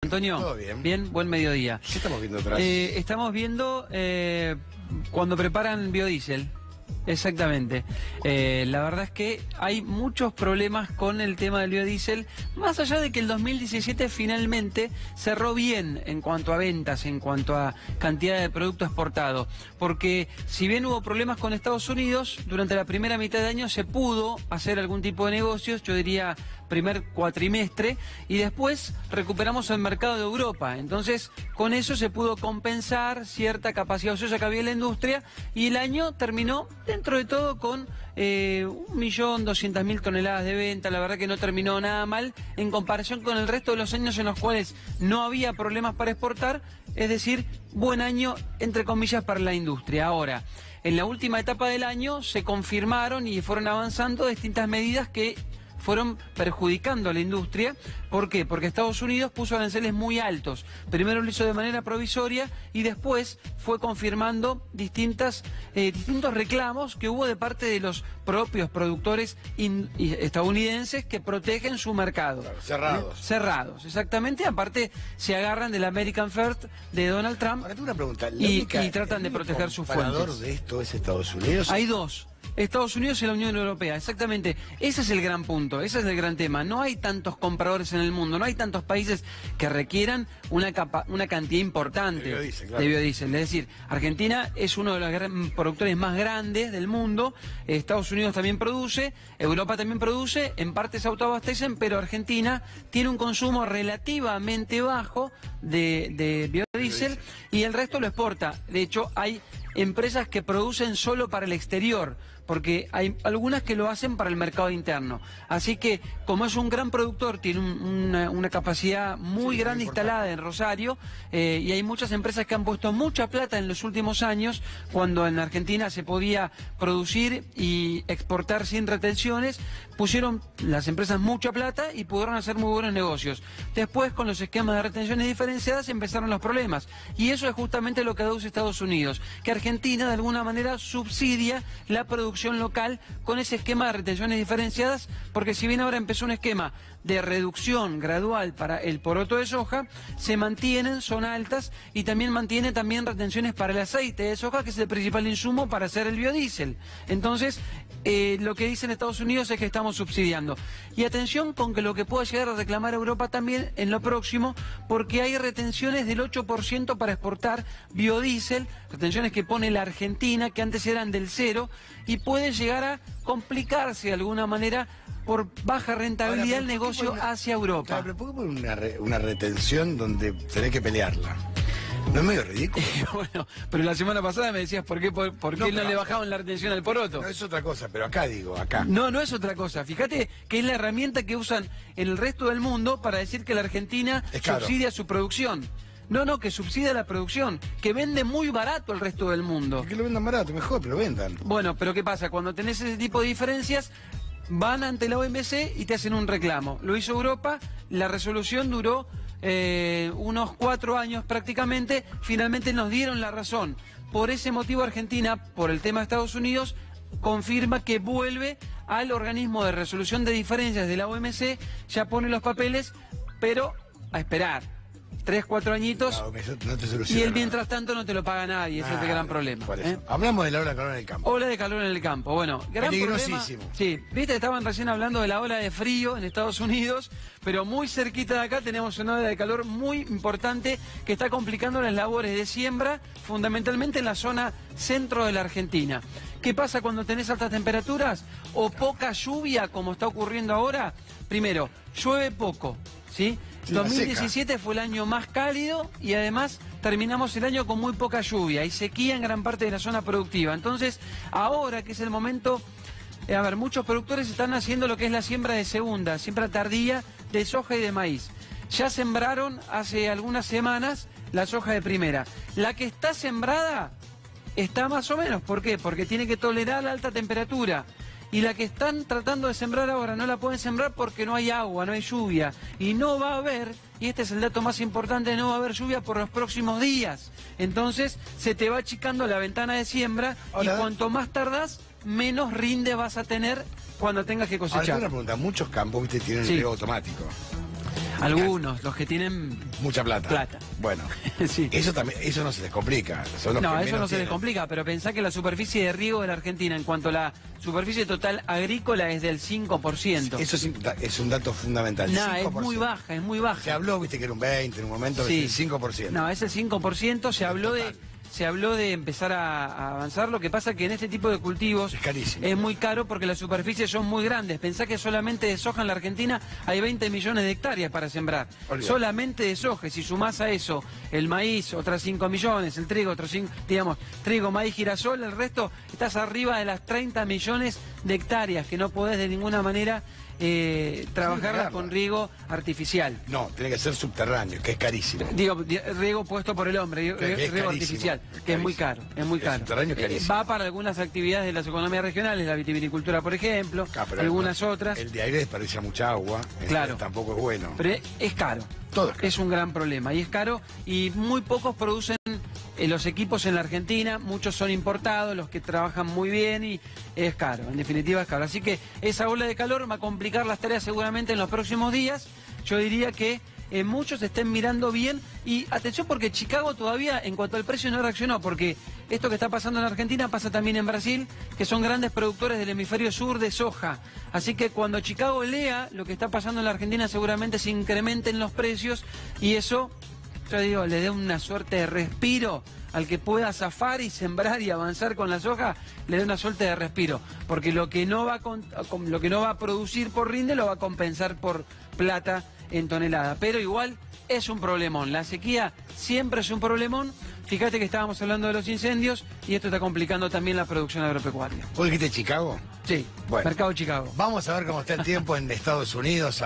Antonio, todo bien. Bien, buen mediodía. ¿Qué estamos viendo atrás? Estamos viendo cuando preparan biodiesel. Exactamente. La verdad es que hay muchos problemas con el tema del biodiesel, más allá de que el 2017 finalmente cerró bien en cuanto a ventas, en cuanto a cantidad de producto exportado. Porque si bien hubo problemas con Estados Unidos, durante la primera mitad de año se pudo hacer algún tipo de negocios, yo diría primer cuatrimestre, y después recuperamos el mercado de Europa. Entonces, con eso se pudo compensar cierta capacidad ociosa que había en la industria, y el año terminó dentro de todo con 1.200.000 toneladas de venta. La verdad que no terminó nada mal en comparación con el resto de los años en los cuales no había problemas para exportar, es decir, buen año entre comillas para la industria. Ahora, en la última etapa del año se confirmaron y fueron avanzando distintas medidas que fueron perjudicando a la industria. ¿Por qué? Porque Estados Unidos puso aranceles muy altos. Primero lo hizo de manera provisoria y después fue confirmando distintos reclamos que hubo de parte de los propios productores estadounidenses que protegen su mercado. Claro, cerrados. Cerrados, exactamente. Aparte se agarran del American First de Donald Trump. Ahora tengo una pregunta. Y tratan de proteger sus fuentes. ¿El comparador de esto es Estados Unidos? Hay dos. Estados Unidos y la Unión Europea, exactamente. Ese es el gran punto, ese es el gran tema. No hay tantos compradores en el mundo, no hay tantos países que requieran una cantidad importante de biodiesel. Es decir, Argentina es uno de los productores más grandes del mundo, Estados Unidos también produce, Europa también produce, en parte se autoabastecen, pero Argentina tiene un consumo relativamente bajo de biodiesel y el resto lo exporta. De hecho, hay empresas que producen solo para el exterior, porque hay algunas que lo hacen para el mercado interno. Así que, como es un gran productor, tiene una capacidad muy grande instalada en Rosario, y hay muchas empresas que han puesto mucha plata en los últimos años, cuando en Argentina se podía producir y exportar sin retenciones, pusieron las empresas mucha plata y pudieron hacer muy buenos negocios. Después, con los esquemas de retenciones diferenciadas, empezaron los problemas. Y eso es justamente lo que aduce Estados Unidos, que Argentina de alguna manera subsidia la producción local con ese esquema de retenciones diferenciadas, porque si bien ahora empezó un esquema de reducción gradual para el poroto de soja, se mantienen, son altas, y también mantiene retenciones para el aceite de soja, que es el principal insumo para hacer el biodiesel. Entonces, lo que dicen Estados Unidos es que estamos subsidiando. Y atención con que lo que pueda llegar a reclamar Europa también en lo próximo, porque hay retenciones del 8% para exportar biodiesel, retenciones que pone la Argentina, que antes eran del 0%, y puede llegar a complicarse de alguna manera por baja rentabilidad el negocio hacia Europa. Claro, pero ¿por qué poner una retención donde tenés que pelearla? ¿No es medio ridículo? Bueno, pero la semana pasada me decías por qué no le bajaban la retención al poroto. No, es otra cosa, pero acá digo, acá. No, no es otra cosa. Fíjate que es la herramienta que usan en el resto del mundo para decir que la Argentina subsidia su producción. No, que subsidia la producción, que vende muy barato el resto del mundo. Que lo vendan barato, mejor, pero vendan. Bueno, pero ¿qué pasa? Cuando tenés ese tipo de diferencias, van ante la OMC y te hacen un reclamo. Lo hizo Europa, la resolución duró unos 4 años prácticamente, finalmente nos dieron la razón. Por ese motivo Argentina, por el tema de Estados Unidos, confirma que vuelve al organismo de resolución de diferencias de la OMC, ya pone los papeles, pero a esperar. 3, 4 añitos, no te y él mientras tanto no te lo paga nadie, ese es el gran problema. Hablamos de la ola de calor en el campo. Ola de calor en el campo, bueno, gran peligrosísimo. Problema. Sí, viste, estaban recién hablando de la ola de frío en Estados Unidos, pero muy cerquita de acá tenemos una ola de calor muy importante que está complicando las labores de siembra, fundamentalmente en la zona centro de la Argentina. ¿Qué pasa cuando tenés altas temperaturas o poca lluvia, como está ocurriendo ahora? Primero, llueve poco, ¿sí? 2017 fue el año más cálido y además terminamos el año con muy poca lluvia y sequía en gran parte de la zona productiva. Entonces, ahora que es el momento, muchos productores están haciendo lo que es la siembra de segunda, siembra tardía de soja y de maíz. Ya sembraron hace algunas semanas la soja de primera. La que está sembrada está más o menos. ¿Por qué? Porque tiene que tolerar la alta temperatura. Y la que están tratando de sembrar ahora no la pueden sembrar porque no hay agua, no hay lluvia. Y no va a haber, y este es el dato más importante, no va a haber lluvia por los próximos días. Entonces se te va achicando la ventana de siembra y cuanto más tardás, menos rinde vas a tener cuando tengas que cosechar. Ahora, una pregunta, muchos campos tienen el riego automático. Algunos, los que tienen mucha plata. Bueno, sí. eso no se les complica. No, eso no se les complica, pero pensá que la superficie de riego de la Argentina, en cuanto a la superficie total agrícola, es del 5%. Eso es un dato fundamental. No, es muy baja, es muy baja. Se habló, viste, que era un 20, en un momento, sí. Es el 5%. No, es el 5%, se habló de empezar a avanzar. Lo que pasa que en este tipo de cultivos es carísimo. Es muy caro porque las superficies son muy grandes. Pensá que solamente de soja en la Argentina hay 20 millones de hectáreas para sembrar. Olvidate. Solamente de soja. Si sumás a eso el maíz, otras 5 millones, el trigo, otros 5, digamos, trigo, maíz, girasol, el resto, estás arriba de las 30 millones de hectáreas que no podés de ninguna manera trabajarla con riego artificial. No, tiene que ser subterráneo, que es carísimo. Digo, riego puesto por el hombre, riego artificial, que es muy caro, es muy caro. Subterráneo es carísimo. Va para algunas actividades de las economías regionales, la vitivinicultura, por ejemplo, algunas otras. El de aire desperdicia mucha agua, claro. Tampoco es bueno. Pero es caro. Todo es caro. Es un gran problema, y es caro, y muy pocos producen los equipos en la Argentina, muchos son importados, los que trabajan muy bien, y es caro, en definitiva es caro. Así que esa ola de calor va a complicar las tareas seguramente en los próximos días. Yo diría que muchos estén mirando bien, y atención porque Chicago todavía en cuanto al precio no reaccionó, porque esto que está pasando en Argentina pasa también en Brasil, que son grandes productores del hemisferio sur de soja. Así que cuando Chicago lea lo que está pasando en la Argentina, seguramente se incrementen los precios, y eso, yo digo, le dé una suerte de respiro al que pueda zafar y sembrar y avanzar con la soja, le dé una suerte de respiro, porque lo que no va a producir por rinde lo va a compensar por plata en tonelada. Pero igual es un problemón, la sequía siempre es un problemón. Fíjate que estábamos hablando de los incendios y esto está complicando también la producción agropecuaria. ¿Vos dijiste Chicago? Sí, bueno, mercado Chicago. Vamos a ver cómo está el tiempo en Estados Unidos.